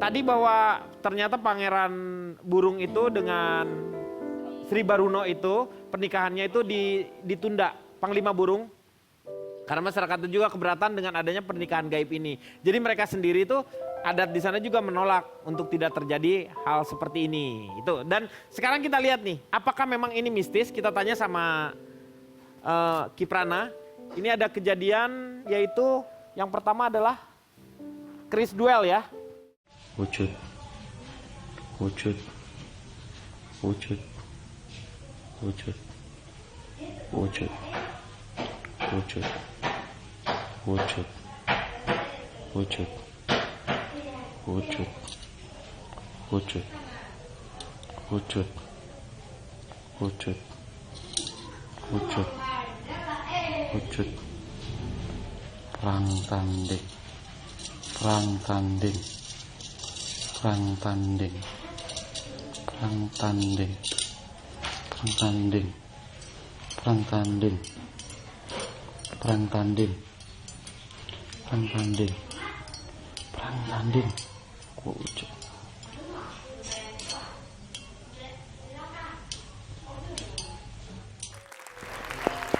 tadi bahwa ternyata Pangeran Burung itu dengan Sri Baruno itu pernikahannya itu ditunda, Panglima Burung. Karena masyarakat itu juga keberatan dengan adanya pernikahan gaib ini. Jadi mereka sendiri itu adat di sana juga menolak untuk tidak terjadi hal seperti ini. Itu. Dan sekarang kita lihat nih, apakah memang ini mistis? Kita tanya sama Kiprana. Ini ada kejadian yaitu yang pertama adalah Kris duel ya. Wujud, wujud, wujud, wujud, wujud, wujud, wujud, wujud, wujud, wujud, wujud, wujud, wujud, wujud, perang tanding, perang tanding, perang tanding, perang tanding, perang tanding, perang tanding, perang tanding, perang tanding, perang tanding, wujud.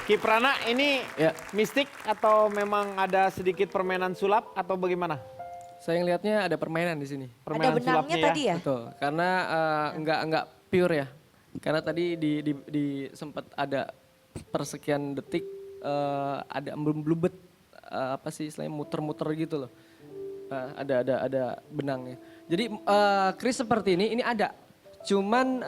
Kiprana ini Ya, mistik atau memang ada sedikit permainan sulap atau bagaimana? saya ngelihatnya ada permainan di sini. Permainan Ada benangnya sulapnya tadi ya? Betul, karena enggak pure ya. Karena tadi di sempat ada persekian detik ada blubet apa sih istilahnya muter-muter gitu loh. Ada benangnya. Jadi Kris seperti ini ada. Cuman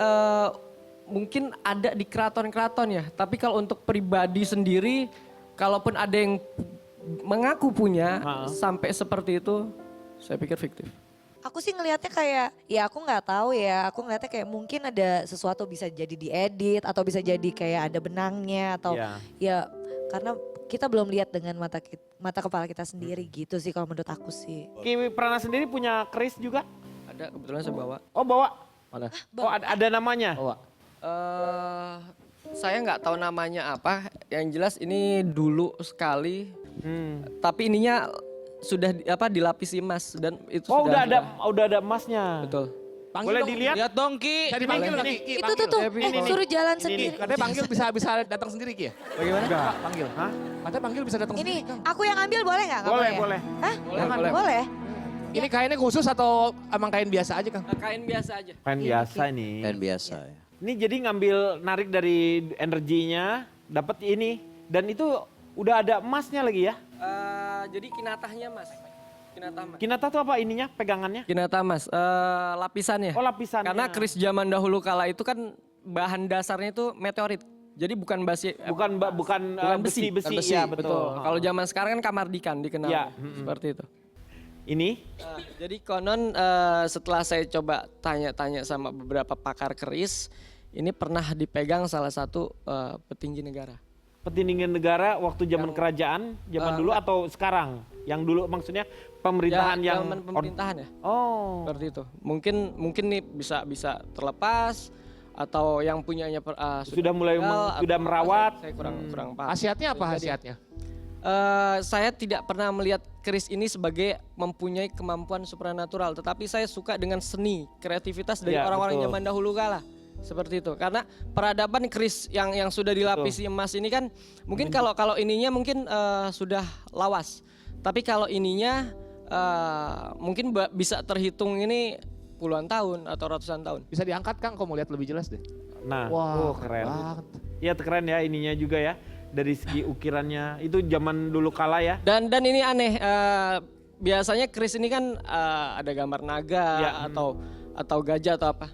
mungkin ada di keraton-keraton ya. Tapi kalau untuk pribadi sendiri, kalaupun ada yang mengaku punya sampai seperti itu, saya pikir fiktif. Aku sih ngelihatnya kayak, ya aku nggak tahu ya. Aku ngelihatnya kayak mungkin ada sesuatu bisa jadi diedit atau bisa jadi kayak ada benangnya atau Iya. ya karena kita belum lihat dengan mata kepala kita sendiri gitu sih kalau menurut aku sih. Kiprana sendiri punya Kris juga? Ada kebetulan saya bawa. Oh bawa? Mana? Oh ada namanya? Bawa. Saya nggak tahu namanya apa. Yang jelas ini dulu sekali. Tapi ininya sudah dilapisi emas dan itu Oh sudah udah ada emasnya. betul. Boleh dilihat? Lihat dong Ki. Saya dipanggil nggak Ki? Ki, Itu panggil. tuh, Ini. suruh jalan Ini, sendiri. Katanya panggil bisa datang sendiri Ki ya? Bagaimana? Enggak. Panggil. Hah? Katanya panggil bisa datang Ini sendiri Kang. aku yang ambil boleh nggak? Nggak Boleh, ya? boleh. Hah? Boleh. Boleh. Ini kainnya khusus atau emang kain biasa aja Kang? Kain biasa aja. Kain biasa ini. Kain biasa ya. Ini jadi ngambil narik dari energinya, dapat ini. Dan itu udah ada emasnya lagi ya. Jadi kinatahnya mas. Kinatah mas. Kinata tuh apa ininya, pegangannya? Kinatah mas. Lapisannya. Oh lapisannya. Karena Kris zaman dahulu kala itu kan bahan dasarnya itu meteorit. Jadi bukan besi. Bukan besi, bukan ya betul. Kalau zaman sekarang kan kamardikan dikenal. Ya, Seperti itu. Ini? Jadi konon setelah saya coba tanya-tanya sama beberapa pakar keris, ini pernah dipegang salah satu petinggi negara. Petinggi negara waktu zaman kerajaan, zaman dulu atau sekarang? Yang dulu maksudnya pemerintahan Ya, yang... zaman pemerintahan ya. Oh. Seperti itu. Mungkin nih bisa terlepas atau yang punyanya Sudah mulai meninggal, sudah atau merawat. Saya kurang paham. Khasiatnya apa Bisa khasiatnya? Saya tidak pernah melihat keris ini sebagai mempunyai kemampuan supranatural, tetapi saya suka dengan seni, kreativitas dari Ya, orang-orang betul. zaman dahulu kala. Seperti itu. Karena peradaban keris yang sudah dilapisi emas ini kan mungkin kalau ininya mungkin sudah lawas. Tapi kalau ininya mungkin bisa terhitung ini puluhan tahun atau ratusan tahun. Bisa diangkat Kang, kalau mau lihat lebih jelas deh. Nah, Wah, keren. banget. Iya keren ya ininya juga ya. Dari segi ukirannya, itu zaman dulu kala ya. Dan ini aneh, biasanya keris ini kan ada gambar naga Ya, atau gajah atau apa.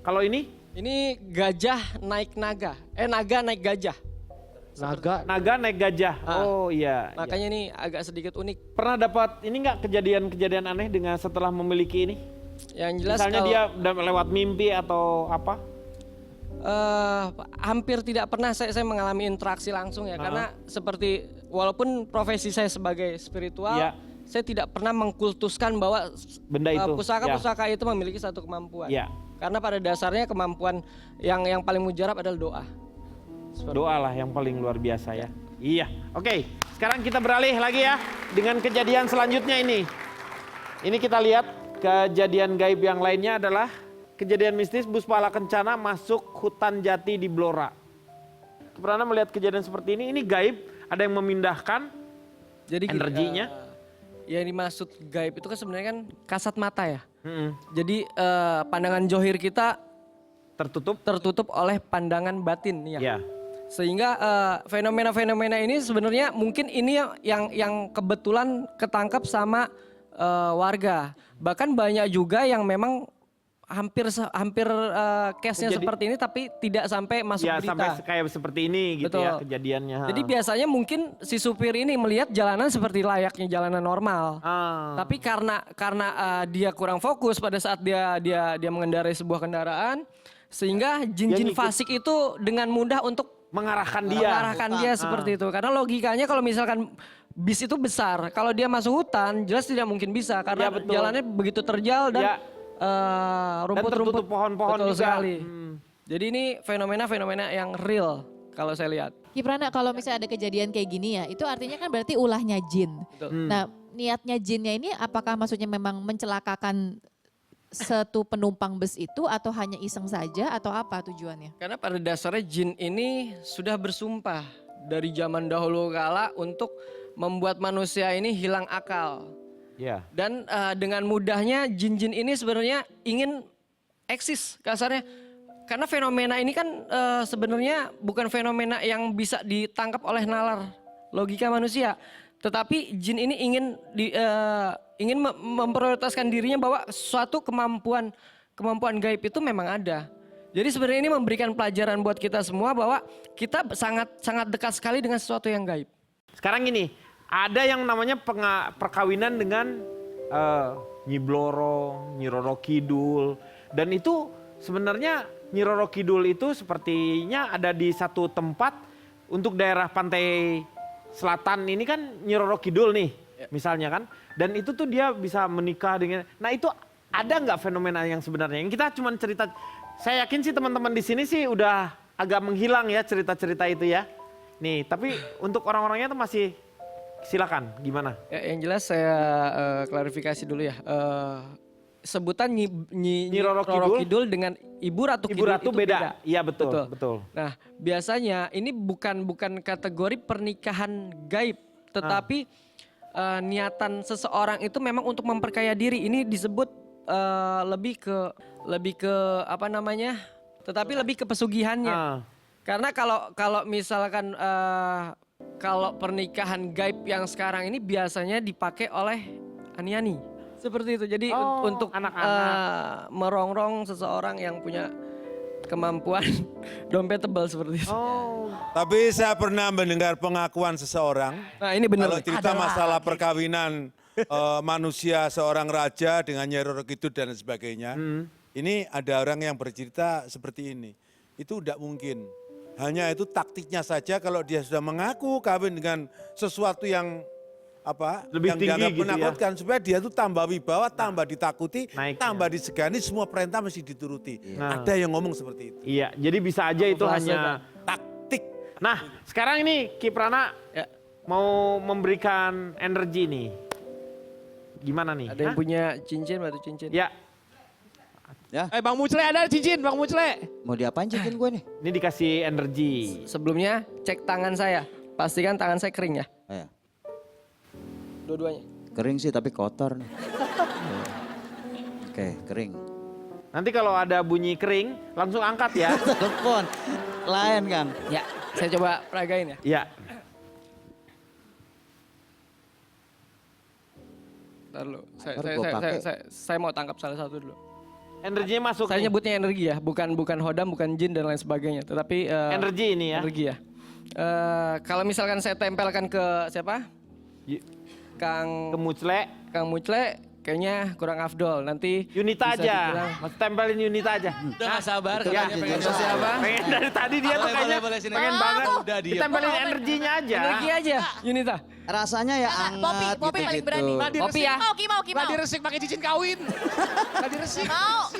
Kalau ini? Ini gajah naik naga, naga naik gajah. Naga. Naga naik gajah. Oh iya. iya. Makanya ini agak sedikit unik. Pernah dapat ini nggak kejadian-kejadian aneh dengan setelah memiliki ini? Yang jelas Misalnya kalau, dia udah lewat mimpi atau apa? hampir tidak pernah saya mengalami interaksi langsung ya. Karena seperti walaupun profesi saya sebagai spiritual, Iya. saya tidak pernah mengkultuskan bahwa Benda itu. pusaka-pusaka itu memiliki satu kemampuan. Ya. Karena pada dasarnya kemampuan yang paling mujarab adalah doa. Doa lah yang paling luar biasa ya. Iya. Oke, sekarang kita beralih lagi ya dengan kejadian selanjutnya ini. Ini kita lihat Kejadian gaib yang lainnya adalah kejadian mistis bus pala kencana masuk hutan jati di Blora. Pernah melihat kejadian seperti ini gaib, ada yang memindahkan Jadi gini, energinya. yang dimaksud gaib itu kan sebenarnya kan kasat mata ya. Mm-mm. Jadi pandangan johir kita Tertutup. oleh pandangan batin ya. Ya. Sehingga fenomena-fenomena ini sebenarnya mungkin ini yang kebetulan ketangkap sama warga. Bahkan banyak juga yang memang hampir case-nya Jadi- seperti ini tapi tidak sampai masuk Ya berita. sampai kayak seperti ini gitu ya Betul. kejadiannya. Jadi biasanya mungkin si supir ini melihat jalanan seperti layaknya jalanan normal. Tapi karena dia kurang fokus pada saat dia mengendarai sebuah kendaraan, sehingga jin-jin ngikut. fasik itu dengan mudah untuk mengarahkan dia. seperti itu. Karena logikanya kalau misalkan bis itu besar, kalau dia masuk hutan jelas tidak mungkin bisa karena Ya, betul. jalannya begitu terjal dan Ya. rumput-rumput tertutup pohon-pohon betul juga. sekali. Jadi ini fenomena-fenomena yang real kalau saya lihat. Kiprana, kalau misalnya ada kejadian kayak gini ya, itu artinya kan berarti ulahnya jin. Betul. Nah, niatnya jinnya ini apakah maksudnya memang mencelakakan satu penumpang bus itu atau hanya iseng saja atau apa tujuannya? Karena pada dasarnya jin ini sudah bersumpah dari zaman dahulu kala untuk membuat manusia ini hilang akal. Ya. Dan dengan mudahnya jin-jin ini sebenarnya ingin eksis kasarnya. Karena fenomena ini kan sebenarnya bukan fenomena yang bisa ditangkap oleh nalar logika manusia. Tetapi jin ini ingin memprioritaskan dirinya bahwa suatu kemampuan gaib itu memang ada. Jadi sebenarnya ini memberikan pelajaran buat kita semua bahwa kita sangat dekat sekali dengan sesuatu yang gaib. Sekarang gini, ada yang namanya perkawinan dengan Nyi Bloro, Nyi Roro Kidul. Dan itu sebenarnya Nyi Roro Kidul itu sepertinya ada di satu tempat untuk daerah pantai selatan ini kan Nyi Roro Kidul nih misalnya kan. Dan itu tuh dia bisa menikah dengan, nah itu ada nggak fenomena yang sebenarnya? Yang kita cuma cerita, saya yakin sih teman-teman di sini sih udah agak menghilang ya cerita-cerita itu ya. Nih, tapi untuk orang-orangnya tuh masih silakan gimana? Ya, yang jelas saya klarifikasi dulu ya. Sebutan Nyi Roro Kidul dengan Ibu Ratu Ibu Kidul Ratu itu beda. Iya betul. Nah, biasanya ini bukan kategori pernikahan gaib, tetapi niatan seseorang itu memang untuk memperkaya diri. Ini disebut lebih ke apa namanya? Tetapi lebih ke pesugihannya. Karena kalau misalkan kalau pernikahan gaib yang sekarang ini biasanya dipakai oleh ani-ani. Seperti itu. Jadi untuk anak-anak. merongrong seseorang yang punya kemampuan dompet tebal seperti itu. Tapi saya pernah mendengar pengakuan seseorang. Nah, ini benar. Kalau cerita masalah perkawinan manusia seorang raja dengan Nyi Roro Kidul dan sebagainya. Ini ada orang yang bercerita seperti ini. Itu tidak mungkin. Hanya itu taktiknya saja kalau dia sudah mengaku kawin dengan sesuatu yang Lebih yang tinggi dianggap gitu ya. menakutkan supaya dia itu tambah wibawa, tambah ditakuti, Naiknya. tambah disegani, semua perintah mesti dituruti. Nah. Ada yang ngomong seperti itu. Iya, jadi bisa aja itu hanya Taktik. Nah, sekarang ini Kiprana Ya. mau memberikan energi nih. Gimana nih? Ada yang punya cincin, batu cincin. Ya, Bang Mucle ada cincin, Bang Mucle. Mau diapain cincin gue nih? ini dikasih energi. Sebelumnya cek tangan saya. Pastikan tangan saya kering ya. Ya, Dua-duanya. kering sih tapi kotor nih. Oke, kering. Nanti kalau ada bunyi kering, langsung angkat ya. Telepon, lain kan. Ya, saya coba peragain ya. Iya. Ntar dulu. Ntar gua pakai. Saya mau tangkap salah satu dulu. Energinya masuk Saya nih. nyebutnya energi ya, bukan hodam, bukan jin dan lain sebagainya. Tetapi Energi ini ya. energi ya. Kalau misalkan saya tempelkan ke siapa? Y- Kang Kemucle, Mucle, kayaknya kurang afdol. Nanti Yunita bisa aja. dibilang, Mas tempelin Yunita aja. Udah gak sabar Ya, katanya pengen Itu siapa? pengen dari tadi dia tuh Boleh, kayaknya boleh, sini. pengen banget. Udah diem. Ditempelin energinya aja. Energi aja, Yunita. Rasanya ya hangat Popi gitu. paling berani. Kopi ya. Mau. Gak diresik pakai cincin kawin. Gak diresik. Mau.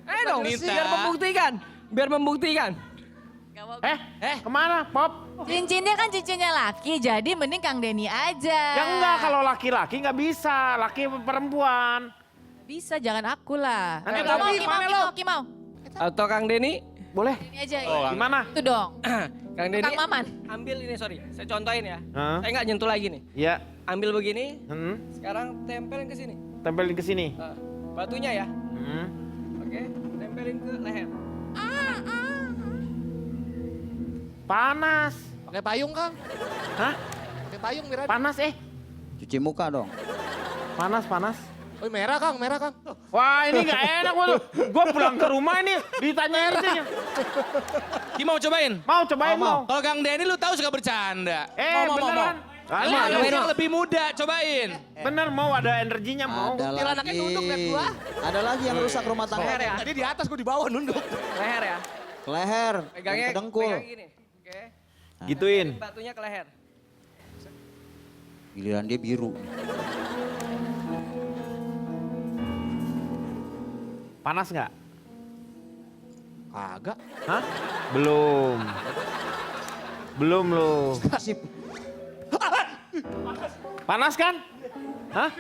Ayo dong, Yunita. biar membuktikan. Kemana Pop? Cincinnya kan cincinnya laki, jadi mending Kang Denny aja. Ya enggak, kalau laki-laki nggak bisa, laki perempuan. bisa, jangan aku lah. Nanti Kimau. Atau Kang Denny, Boleh. Ini aja Gimana? Itu dong. Kang Denny Kang Maman. ambil ini, sorry, saya contohin ya. Hah? Saya nggak nyentuh lagi nih. Ya. Ambil begini, Hmm. sekarang tempelin ke sini. Tempelin ke sini. Batunya ya, Hmm. oke, tempelin ke leher. Panas. Pakai payung, Kang. Hah? Pakai payung, Miradi. Panas Cuci muka dong. Panas. Oh, merah, Kang. Wah ini nggak enak gue pulang ke rumah ini ditanyain sih. Ki mau cobain? Mau cobain mau. Kalau Kang Denny lu tahu suka bercanda. Mau. Beneran. Ini Alah, ada cobain, yang mau. lebih muda, cobain. Bener mau ada energinya mau. Ada anaknya lagi. nunduk liat gua. Ada lagi yang rusak rumah tangga. Leher ya, Tadi di atas, gue di bawah nunduk. leher ya. Leher. Pegangnya, dan ke dengkul. pegang gini. Oke, Gituin. batunya ke leher. Giliran dia biru. Panas nggak? Agak. Hah? Belum loh. Sip. Panas kan? Hah?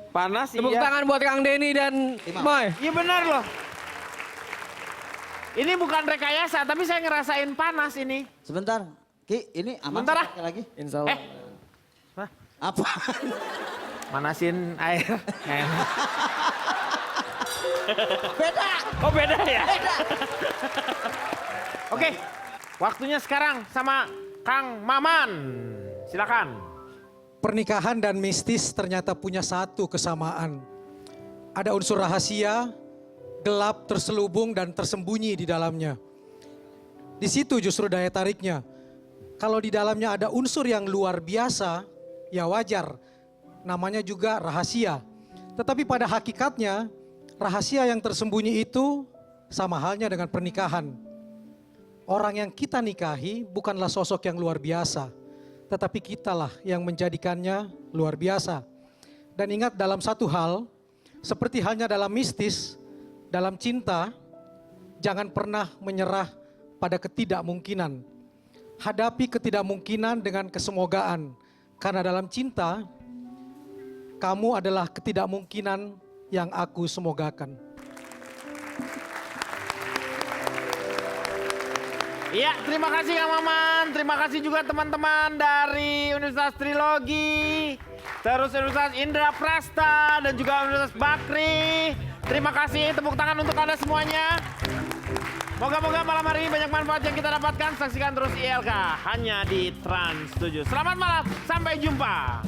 Panas Tepuk iya. tangan buat Kang Denny dan Moy. Iya benar loh. Ini bukan rekayasa tapi saya ngerasain panas ini. Sebentar. Ki, ini aman Sebentar, pakai lagi? Insya Allah. Hah? Apa? Manasin air. Enak. Beda. Oh beda ya? Oke, waktunya sekarang sama Kang Maman. Silakan. Pernikahan dan mistis ternyata punya satu kesamaan. Ada unsur rahasia, gelap, terselubung, dan tersembunyi di dalamnya. Di situ justru daya tariknya. Kalau di dalamnya ada unsur yang luar biasa, ya wajar. Namanya juga rahasia. Tetapi pada hakikatnya, rahasia yang tersembunyi itu sama halnya dengan pernikahan. Orang yang kita nikahi bukanlah sosok yang luar biasa, tetapi kitalah yang menjadikannya luar biasa. Dan ingat dalam satu hal, seperti halnya dalam mistis, dalam cinta, jangan pernah menyerah pada ketidakmungkinan. Hadapi ketidakmungkinan dengan kesemogaan, karena dalam cinta, kamu adalah ketidakmungkinan yang aku semogakan. Iya, terima kasih Kang Maman. Terima kasih juga teman-teman dari Universitas Trilogi, terus Universitas Indra Prasta dan juga Universitas Bakri. Terima kasih, tepuk tangan untuk Anda semuanya. Moga-moga malam hari ini banyak manfaat yang kita dapatkan. Saksikan terus ILK hanya di Trans 7. Selamat malam, sampai jumpa.